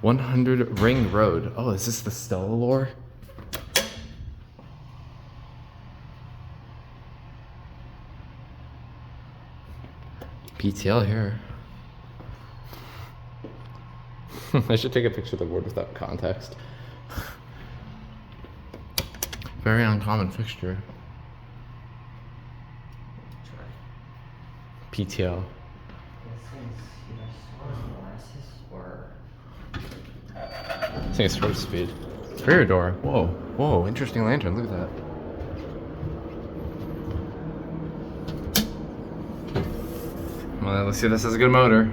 100 Ring Road. Oh, is this the Stella lore? PTL here. I should take a picture of the word without context. Very uncommon fixture. PTL. I think it's short speed. Rear door. Whoa, whoa, interesting lantern. Look at that. Well, let's see if this has a good motor.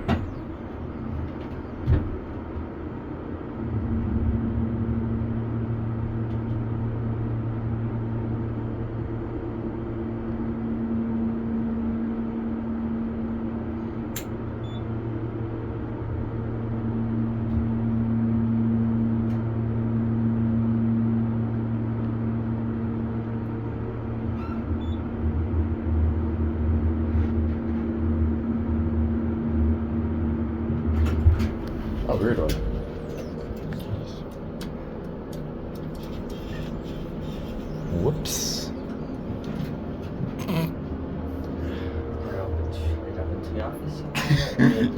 Oh, rear door. Whoops.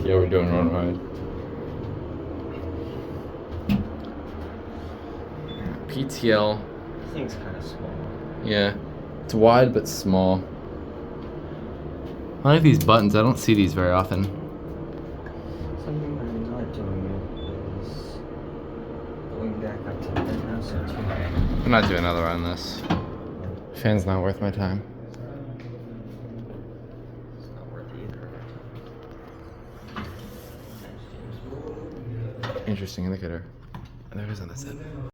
Yeah, we're doing run ride. PTL. This thing's kind of small. Yeah, it's wide but small. I like these buttons. I don't see these very often. Something I'm not doing is going back up to the penthouse Centurion. I'm not doing another run on this. Fan's not worth my time. It's not worth either. Interesting indicator. There is on this end.